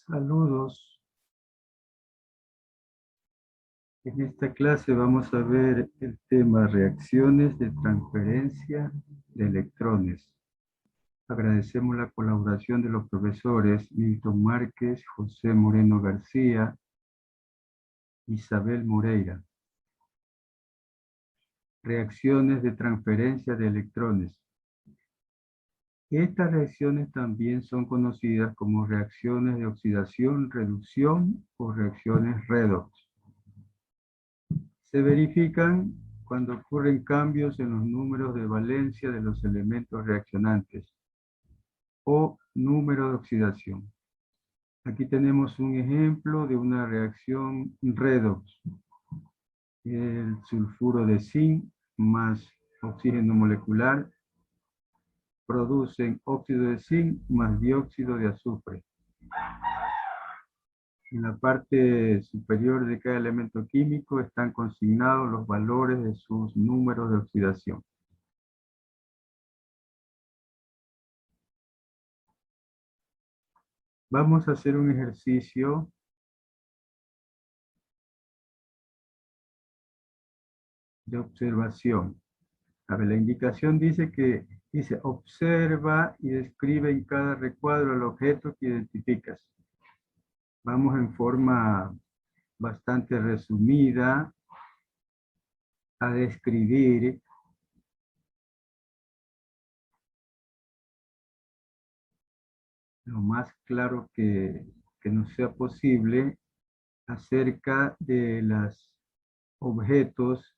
Saludos. En esta clase vamos a ver el tema reacciones de transferencia de electrones. Agradecemos la colaboración de los profesores Milton Márquez, José Moreno García, Isabel Moreira. Reacciones de transferencia de electrones. Estas reacciones también son conocidas como reacciones de oxidación, reducción o reacciones redox. Se verifican cuando ocurren cambios en los números de valencia de los elementos reaccionantes o número de oxidación. Aquí tenemos un ejemplo de una reacción redox. El sulfuro de zinc más oxígeno molecular producen óxido de zinc más dióxido de azufre. En la parte superior de cada elemento químico están consignados los valores de sus números de oxidación. Vamos a hacer un ejercicio de observación. A ver, la indicación dice observa y describe en cada recuadro el objeto que identificas. Vamos en forma bastante resumida a describir lo más claro que nos sea posible acerca de los objetos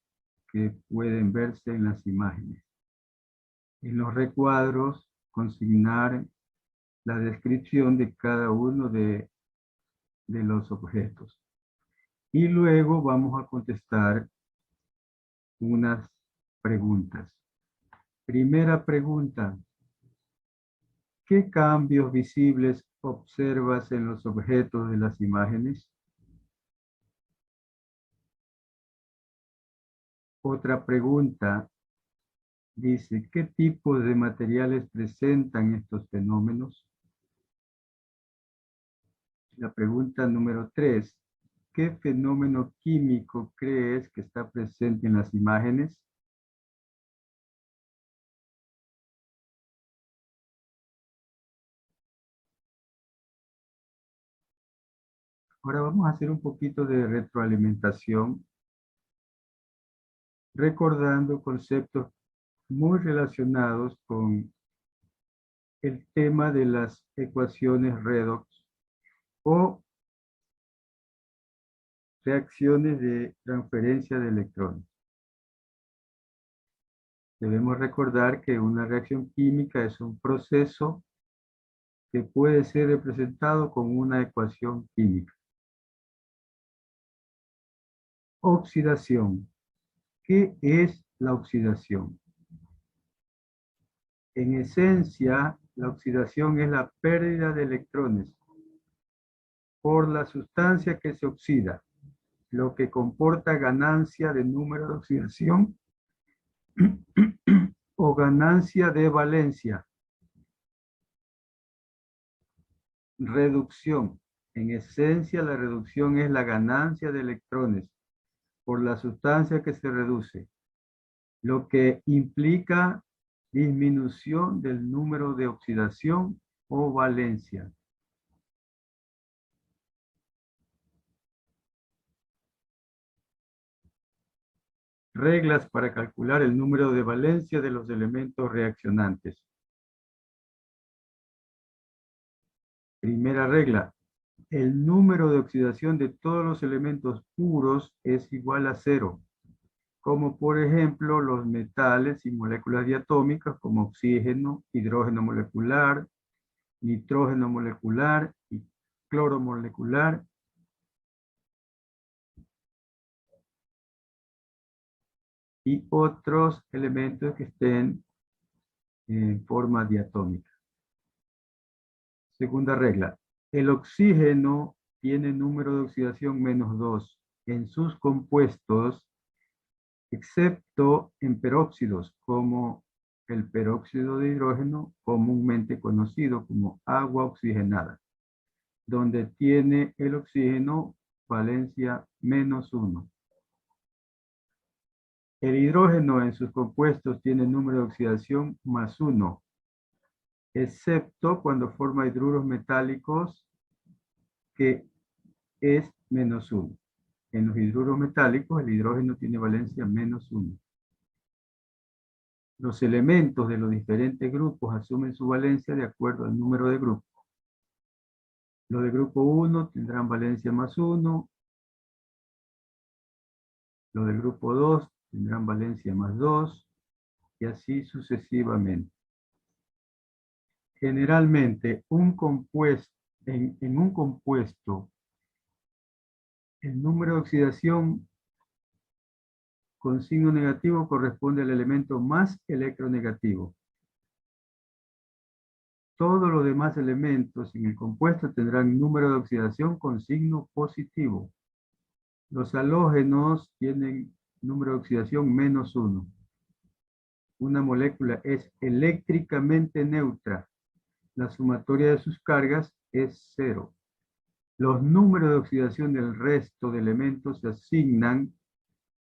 que pueden verse en las imágenes. En los recuadros, consignar la descripción de cada uno de los objetos. Y luego vamos a contestar unas preguntas. Primera pregunta. ¿Qué cambios visibles observas en los objetos de las imágenes? Otra pregunta dice, ¿qué tipos de materiales presentan estos fenómenos? La pregunta número 3. ¿Qué fenómeno químico crees que está presente en las imágenes? Ahora vamos a hacer un poquito de retroalimentación, recordando conceptos muy relacionados con el tema de las ecuaciones redox o reacciones de transferencia de electrones. Debemos recordar que una reacción química es un proceso que puede ser representado con una ecuación química. Oxidación. ¿Qué es la oxidación? En esencia, la oxidación es la pérdida de electrones por la sustancia que se oxida, lo que comporta ganancia de número de oxidación o ganancia de valencia. Reducción. En esencia, la reducción es la ganancia de electrones por la sustancia que se reduce, lo que implica disminución del número de oxidación o valencia. Reglas para calcular el número de valencia de los elementos reaccionantes. Primera regla. El número de oxidación de todos los elementos puros es igual a 0, como por ejemplo los metales y moléculas diatómicas como oxígeno, hidrógeno molecular, nitrógeno molecular y cloro molecular. Y otros elementos que estén en forma diatómica. Segunda regla. El oxígeno tiene número de oxidación -2 en sus compuestos, excepto en peróxidos, como el peróxido de hidrógeno, comúnmente conocido como agua oxigenada. donde tiene el oxígeno valencia -1. El hidrógeno en sus compuestos tiene número de oxidación +1, excepto cuando forma hidruros metálicos, que es -1. En los hidruros metálicos el hidrógeno tiene valencia -1. Los elementos de los diferentes grupos asumen su valencia de acuerdo al número de grupos. Los de grupo 1 tendrán valencia +1. Los del grupo 2 tendrán valencia +2. Y así sucesivamente. Generalmente, en un compuesto, el número de oxidación con signo negativo corresponde al elemento más electronegativo. Todos los demás elementos en el compuesto tendrán número de oxidación con signo positivo. Los halógenos tienen número de oxidación -1. Una molécula es eléctricamente neutra. La sumatoria de sus cargas es 0. Los números de oxidación del resto de elementos se asignan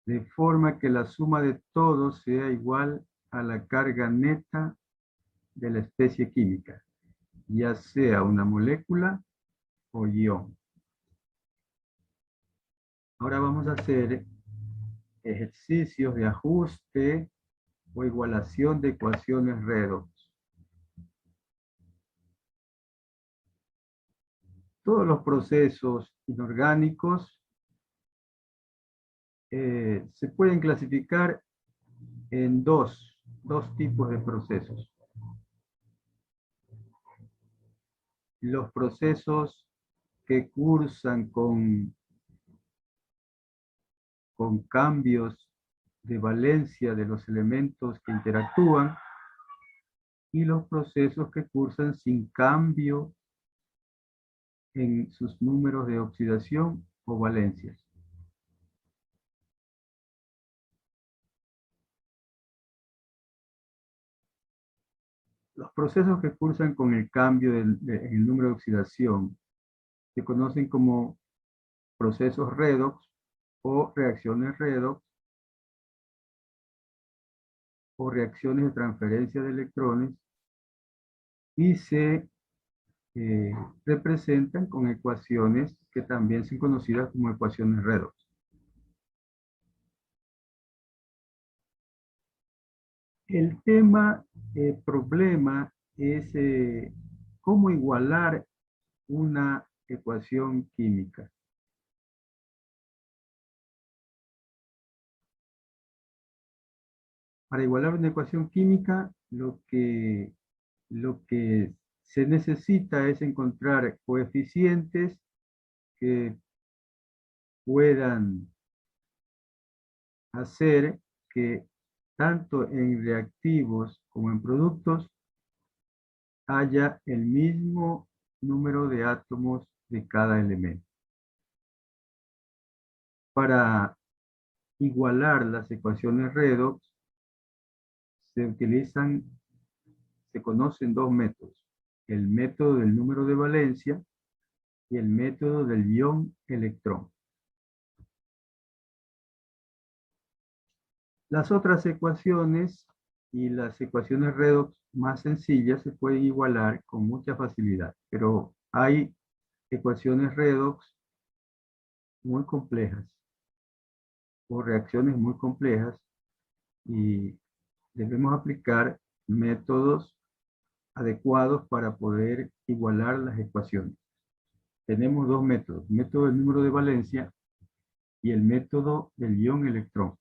de forma que la suma de todos sea igual a la carga neta de la especie química, ya sea una molécula o ion. Ahora vamos a hacer ejercicios de ajuste o igualación de ecuaciones redox. Todos los procesos inorgánicos se pueden clasificar en dos tipos de procesos. Los procesos que cursan con cambios de valencia de los elementos que interactúan, y los procesos que cursan sin cambio en sus números de oxidación o valencias. Los procesos que cursan con el cambio en el número de oxidación se conocen como procesos redox o reacciones redox o reacciones de transferencia de electrones, y se representan con ecuaciones que también son conocidas como ecuaciones redox. El problema es cómo igualar una ecuación química. Para igualar una ecuación química, lo que se necesita es encontrar coeficientes que puedan hacer que tanto en reactivos como en productos haya el mismo número de átomos de cada elemento. Para igualar las ecuaciones redox se conocen dos métodos: el método del número de valencia y el método del ion-electrón. Las otras ecuaciones y las ecuaciones redox más sencillas se pueden igualar con mucha facilidad, pero hay ecuaciones redox muy complejas o reacciones muy complejas, y debemos aplicar métodos adecuados para poder igualar las ecuaciones. Tenemos dos métodos: el método del número de valencia y el método del ion-electrón.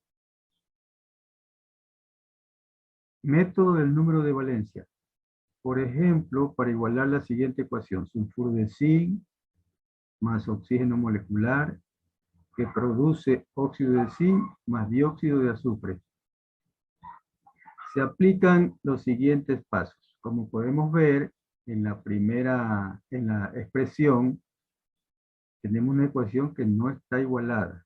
Método del número de valencia. Por ejemplo, para igualar la siguiente ecuación: sulfuro de zinc más oxígeno molecular, que produce óxido de zinc más dióxido de azufre. Se aplican los siguientes pasos. Como podemos ver en la expresión, tenemos una ecuación que no está igualada.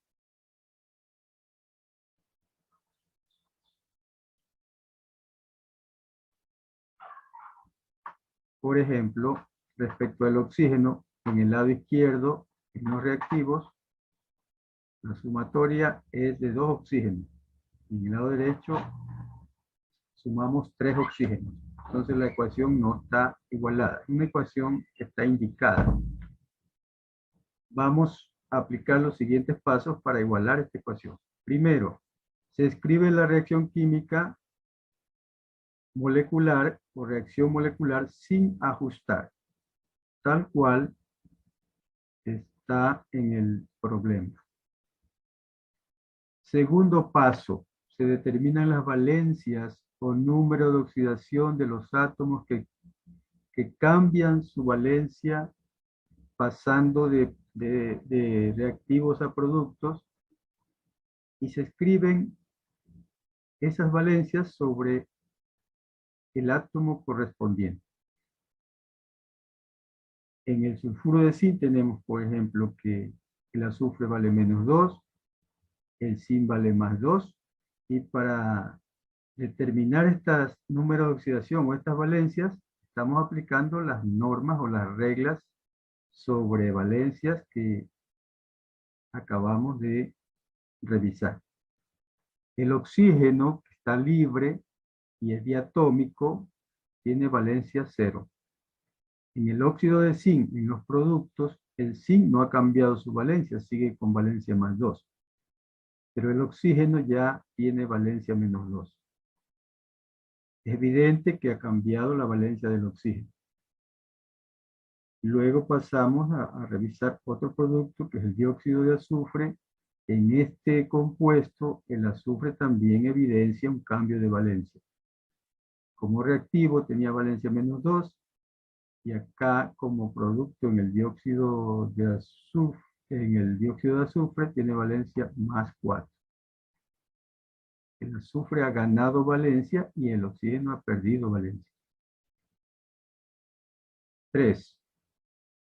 Por ejemplo, respecto al oxígeno, En el lado izquierdo, en los reactivos, la sumatoria es de 2 oxígenos. En el lado derecho, sumamos 3 oxígenos. Entonces la ecuación no está igualada. Es una ecuación que está indicada. Vamos a aplicar los siguientes pasos para igualar esta ecuación. Primero, se escribe la reacción química molecular o reacción molecular sin ajustar, tal cual está en el problema. Segundo paso, se determinan las valencias o número de oxidación de los átomos que cambian su valencia pasando de reactivos a productos, y se escriben esas valencias sobre el átomo correspondiente. En el sulfuro de zinc tenemos, por ejemplo, que el azufre vale -2, el zinc vale +2, y para determinar estos números de oxidación o estas valencias, estamos aplicando las normas o las reglas sobre valencias que acabamos de revisar. El oxígeno, que está libre y es diatómico, tiene valencia 0. En el óxido de zinc, en los productos, el zinc no ha cambiado su valencia, sigue con valencia +2. Pero el oxígeno ya tiene valencia -2. Es evidente que ha cambiado la valencia del oxígeno. Luego pasamos a revisar otro producto, que es el dióxido de azufre. En este compuesto, el azufre también evidencia un cambio de valencia. Como reactivo tenía valencia -2, y acá como producto en el dióxido de azufre, tiene valencia +4. El azufre ha ganado valencia y el oxígeno ha perdido valencia. 3.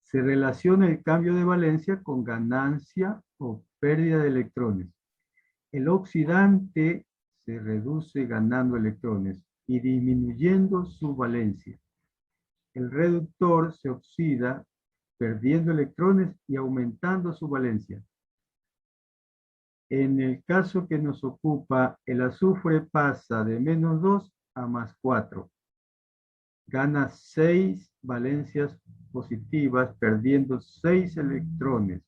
Se relaciona el cambio de valencia con ganancia o pérdida de electrones. El oxidante se reduce ganando electrones y disminuyendo su valencia. El reductor se oxida perdiendo electrones y aumentando su valencia. En el caso que nos ocupa, el azufre pasa de -2 a +4. Gana 6 valencias positivas, perdiendo 6 electrones.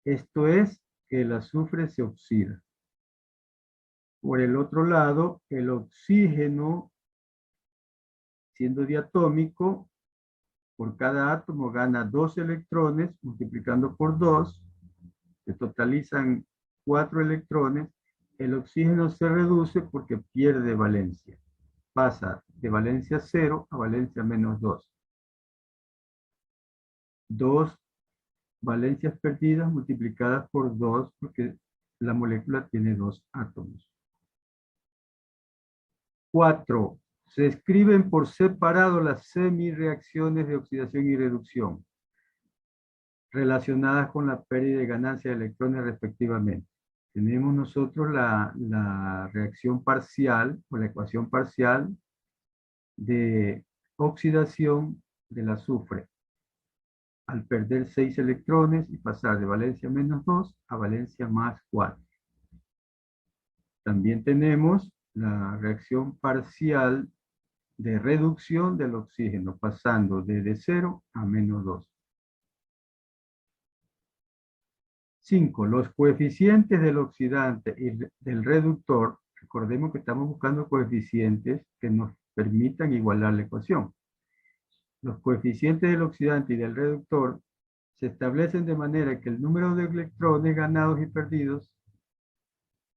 Esto es que el azufre se oxida. Por el otro lado, el oxígeno, siendo diatómico, por cada átomo gana 2 electrones, multiplicando por 2, se totalizan 4 electrones. El oxígeno se reduce porque pierde valencia. Pasa de valencia 0 a valencia -2. 2 valencias perdidas multiplicadas por 2, porque la molécula tiene 2 átomos. 4. Se escriben por separado las semireacciones de oxidación y reducción relacionadas con la pérdida y ganancia de electrones respectivamente. Tenemos nosotros la reacción parcial o la ecuación parcial de oxidación del azufre al perder 6 electrones y pasar de valencia -2 a valencia +4. También tenemos la reacción parcial de reducción del oxígeno, pasando de 0 a -2. 5. Los coeficientes del oxidante y del reductor, recordemos que estamos buscando coeficientes que nos permitan igualar la ecuación. Los coeficientes del oxidante y del reductor se establecen de manera que el número de electrones ganados y perdidos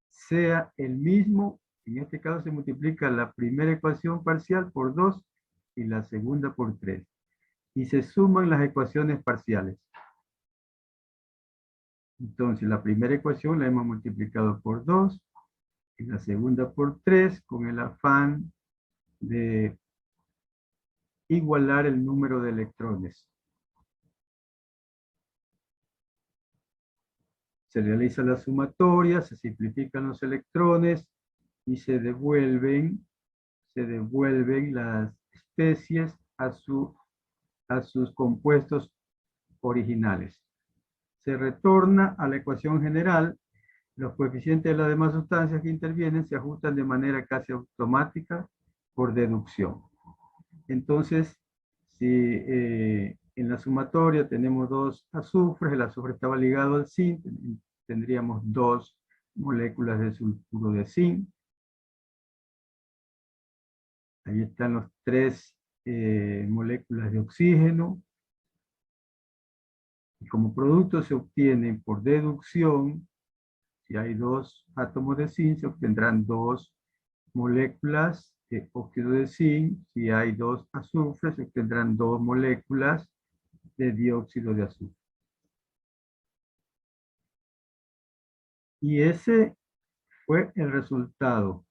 sea el mismo. En este caso se multiplica la primera ecuación parcial por 2 y la segunda por 3. Y se suman las ecuaciones parciales. Entonces la primera ecuación la hemos multiplicado por 2 y la segunda por 3 con el afán de igualar el número de electrones. Se realiza la sumatoria, se simplifican los electrones y se devuelven las especies a sus compuestos originales. Se retorna a la ecuación general. Los coeficientes de las demás sustancias que intervienen se ajustan de manera casi automática por deducción. Entonces, si en la sumatoria tenemos 2 azufres, el azufre estaba ligado al zinc, tendríamos 2 moléculas de sulfuro de zinc. Ahí están los 3 moléculas de oxígeno. Y como producto se obtienen por deducción. Si hay 2 átomos de zinc, se obtendrán 2 moléculas de óxido de zinc. Si hay 2 azufres, se obtendrán 2 moléculas de dióxido de azufre. Y ese fue el resultado.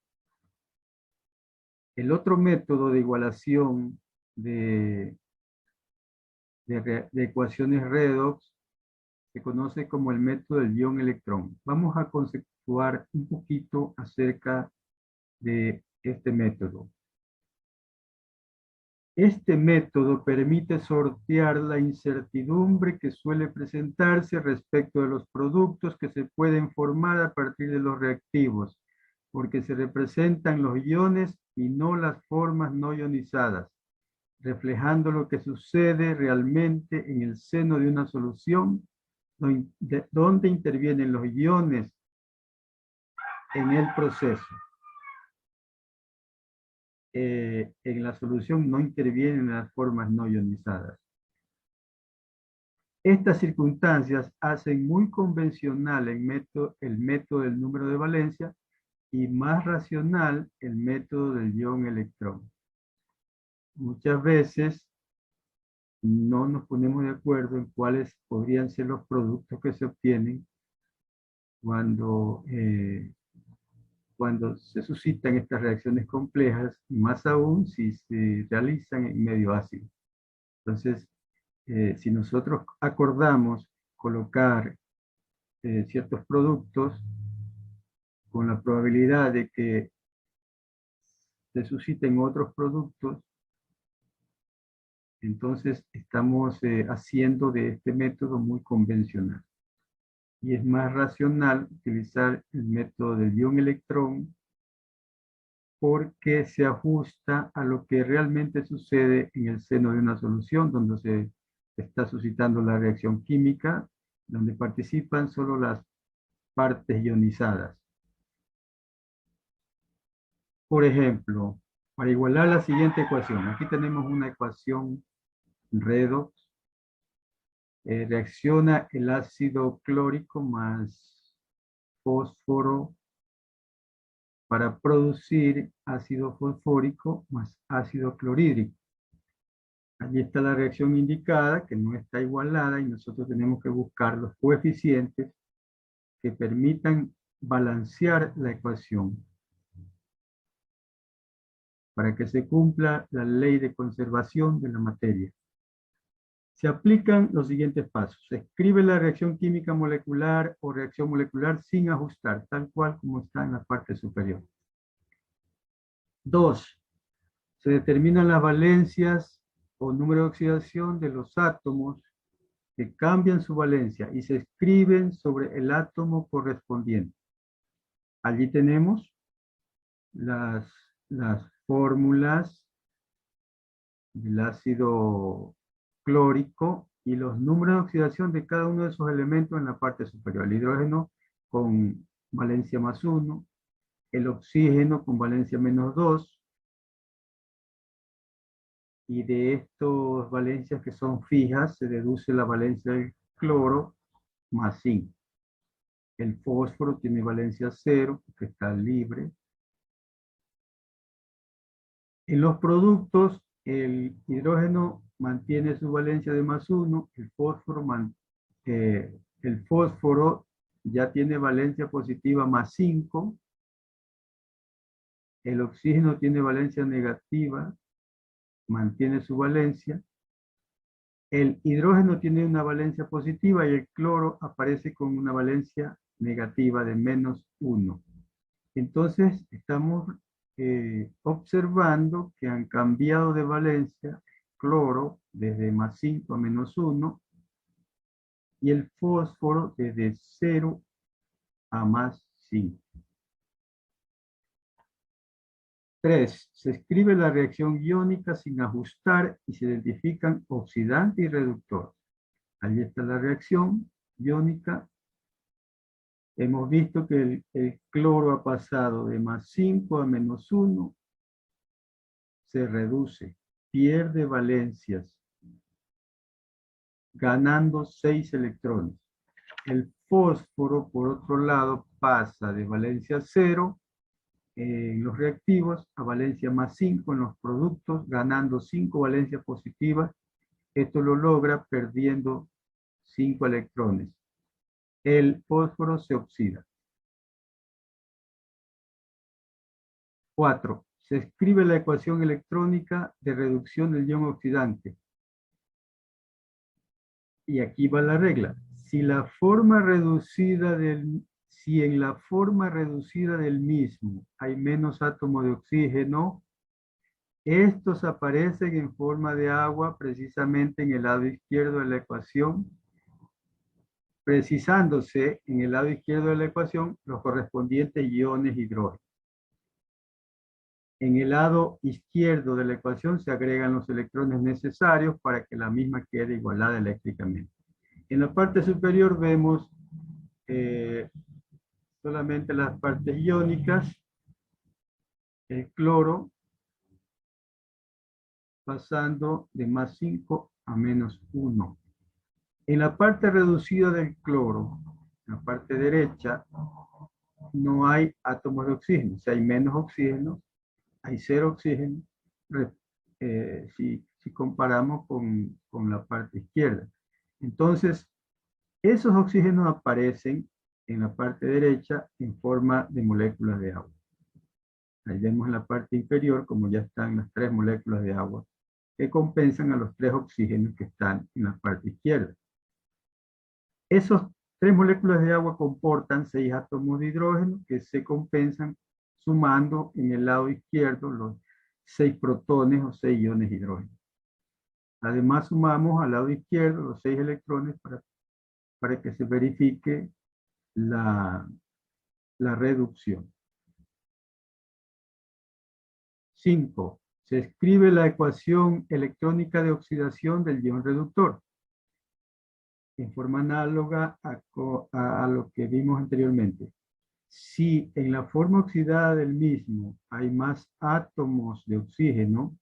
El otro método de igualación de ecuaciones redox se conoce como el método del ion-electrón. Vamos a conceptuar un poquito acerca de este método. Este método permite sortear la incertidumbre que suele presentarse respecto de los productos que se pueden formar a partir de los reactivos, porque se representan los iones y no las formas no ionizadas, reflejando lo que sucede realmente en el seno de una solución donde intervienen los iones en el proceso. En la solución no intervienen las formas no ionizadas. Estas circunstancias hacen muy convencional el método del número de valencia y más racional el método del ion-electrón. Muchas veces no nos ponemos de acuerdo en cuáles podrían ser los productos que se obtienen cuando se suscitan estas reacciones complejas, más aún si se realizan en medio ácido. Entonces, si nosotros acordamos colocar ciertos productos con la probabilidad de que se susciten otros productos, entonces estamos haciendo de este método muy convencional. Y es más racional utilizar el método del ion-electrón porque se ajusta a lo que realmente sucede en el seno de una solución donde se está suscitando la reacción química, donde participan solo las partes ionizadas. Por ejemplo, para igualar la siguiente ecuación, aquí tenemos una ecuación redox. Reacciona el ácido clórico más fósforo para producir ácido fosfórico más ácido clorhídrico. Allí está la reacción indicada, que no está igualada, y nosotros tenemos que buscar los coeficientes que permitan balancear la ecuación para que se cumpla la ley de conservación de la materia. Se aplican los siguientes pasos. Se escribe la reacción química molecular o reacción molecular sin ajustar, tal cual como está en la parte superior. 2. Se determinan las valencias o número de oxidación de los átomos que cambian su valencia y se escriben sobre el átomo correspondiente. Allí tenemos las fórmulas del ácido clórico y los números de oxidación de cada uno de esos elementos en la parte superior. El hidrógeno con valencia +1, el oxígeno con valencia -2, y de estas valencias que son fijas se deduce la valencia del cloro +5. El fósforo tiene valencia 0 porque está libre. En los productos, el hidrógeno mantiene su valencia de +1, el fósforo ya tiene valencia positiva +5, el oxígeno tiene valencia negativa, mantiene su valencia, el hidrógeno tiene una valencia positiva y el cloro aparece con una valencia negativa de -1. Entonces estamos observando que han cambiado de valencia cloro desde +5 a -1 y el fósforo desde 0 a más 5. 3. Se escribe la reacción iónica sin ajustar y se identifican oxidante y reductor. Ahí está la reacción iónica. Hemos visto que el cloro ha pasado de más 5 a menos 1. Se reduce, pierde valencias, ganando 6 electrones. El fósforo, por otro lado, pasa de valencia 0 en los reactivos a valencia más 5 en los productos, ganando 5 valencias positivas. Esto lo logra perdiendo 5 electrones. El fósforo se oxida. 4. Se escribe la ecuación electrónica de reducción del ion oxidante. Y aquí va la regla. Si en la forma reducida del mismo hay menos átomos de oxígeno, estos aparecen en forma de agua precisamente en el lado izquierdo de la ecuación, precisándose en el lado izquierdo de la ecuación los correspondientes iones hidrógeno. En el lado izquierdo de la ecuación se agregan los electrones necesarios para que la misma quede igualada eléctricamente. En la parte superior vemos solamente las partes iónicas, el cloro pasando de más 5 a menos 1. En la parte reducida del cloro, en la parte derecha, no hay átomos de oxígeno. Si hay menos oxígeno, hay 0 oxígeno, si comparamos con la parte izquierda. Entonces, esos oxígenos aparecen en la parte derecha en forma de moléculas de agua. Ahí vemos en la parte inferior como ya están las 3 moléculas de agua que compensan a los 3 oxígenos que están en la parte izquierda. Esos 3 moléculas de agua comportan 6 átomos de hidrógeno que se compensan sumando en el lado izquierdo los 6 protones o 6 iones de hidrógeno. Además sumamos al lado izquierdo los 6 electrones para que se verifique la reducción. 5. Se escribe la ecuación electrónica de oxidación del ion reductor en forma análoga a lo que vimos anteriormente. Si en la forma oxidada del mismo hay más átomos de oxígeno,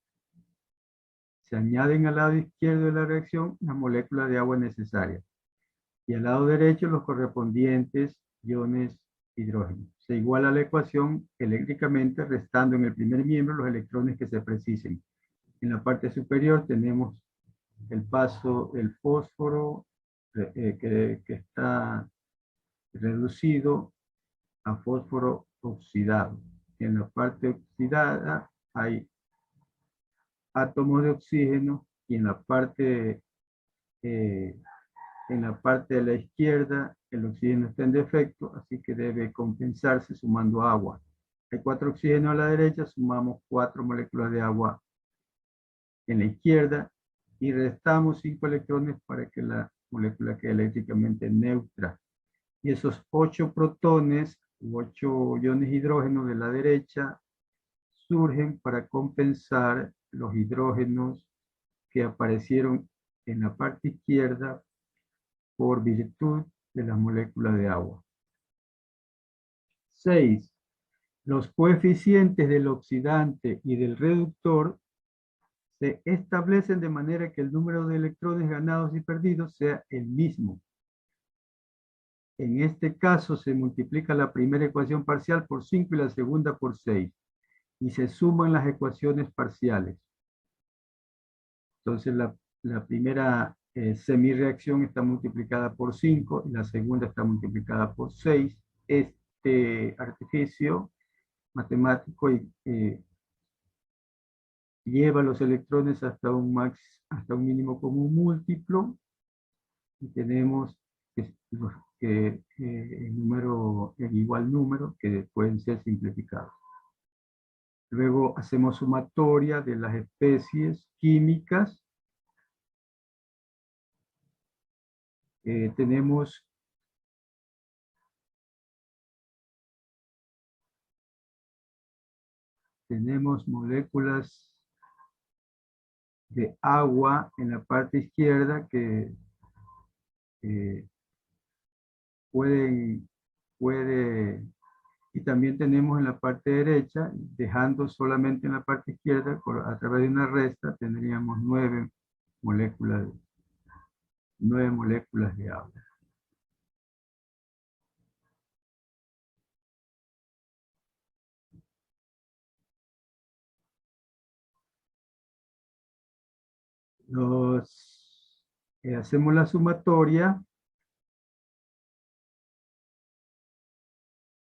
se añaden al lado izquierdo de la reacción las moléculas de agua necesarias y al lado derecho los correspondientes iones hidrógeno. Se iguala la ecuación eléctricamente restando en el primer miembro los electrones que se precisen. En la parte superior tenemos el paso del fósforo que está reducido a fósforo oxidado. En la parte oxidada hay átomos de oxígeno y en la parte de la izquierda el oxígeno está en defecto, así que debe compensarse sumando agua. Hay 4 oxígenos a la derecha, sumamos 4 moléculas de agua en la izquierda y restamos 5 electrones para que la molécula quede eléctricamente neutra. Y esos 8 protones u 8 iones hidrógeno de la derecha surgen para compensar los hidrógenos que aparecieron en la parte izquierda por virtud de las moléculas de agua. 6. Los coeficientes del oxidante y del reductor se establecen de manera que el número de electrones ganados y perdidos sea el mismo. En este caso se multiplica la primera ecuación parcial por 5 y la segunda por 6. Y se suman las ecuaciones parciales. Entonces la primera semirreacción está multiplicada por 5 y la segunda está multiplicada por 6. Este artificio matemático lleva los electrones hasta un mínimo común múltiplo y tenemos el igual número que pueden ser simplificados. Luego hacemos sumatoria de las especies químicas tenemos moléculas de agua en la parte izquierda que puede, y también tenemos en la parte derecha, dejando solamente en la parte izquierda, a través de una resta, tendríamos 9 moléculas de agua. Hacemos la sumatoria.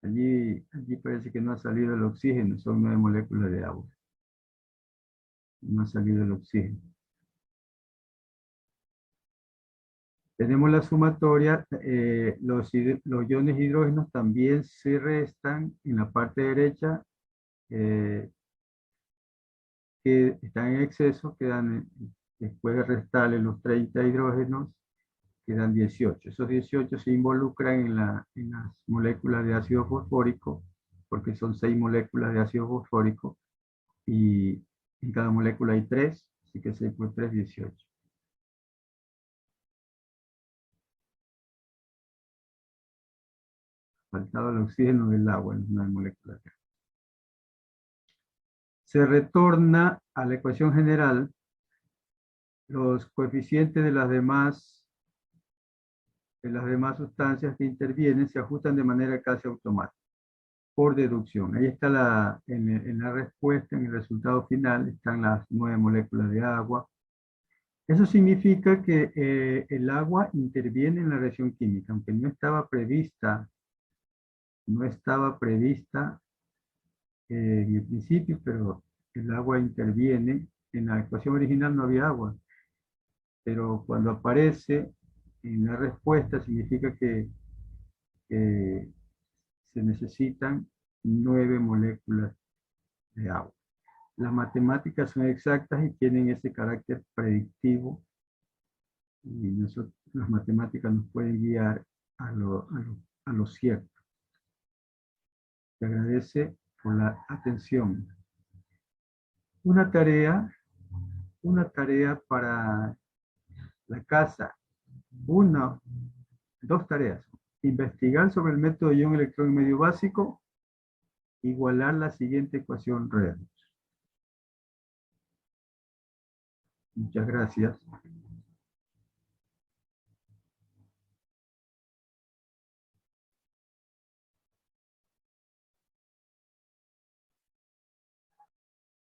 Allí parece que no ha salido el oxígeno, son 9 moléculas de agua. No ha salido el oxígeno. Tenemos la sumatoria, los iones hidrógenos también se restan en la parte derecha, que están en exceso, después de restarle los 30 hidrógenos, quedan 18. Esos 18 se involucran en las moléculas de ácido fosfórico, porque son 6 moléculas de ácido fosfórico, y en cada molécula hay 3, así que 6 por 3, 18. Faltaba el oxígeno del agua en una molécula. Se retorna a la ecuación general los coeficientes de las demás sustancias que intervienen, se ajustan de manera casi automática, por deducción. Ahí está en la respuesta, en el resultado final, están las 9 moléculas de agua. Eso significa que el agua interviene en la reacción química, aunque no estaba prevista en el principio, pero el agua interviene. En la ecuación original no había agua, pero cuando aparece en la respuesta significa que se necesitan 9 moléculas de agua. Las matemáticas son exactas y tienen ese carácter predictivo, y las matemáticas nos pueden guiar a lo cierto. Te agradece por la atención. Una tarea para la casa. 2 tareas. Investigar sobre el método ion-electrón medio básico. Igualar la siguiente ecuación real. Muchas gracias.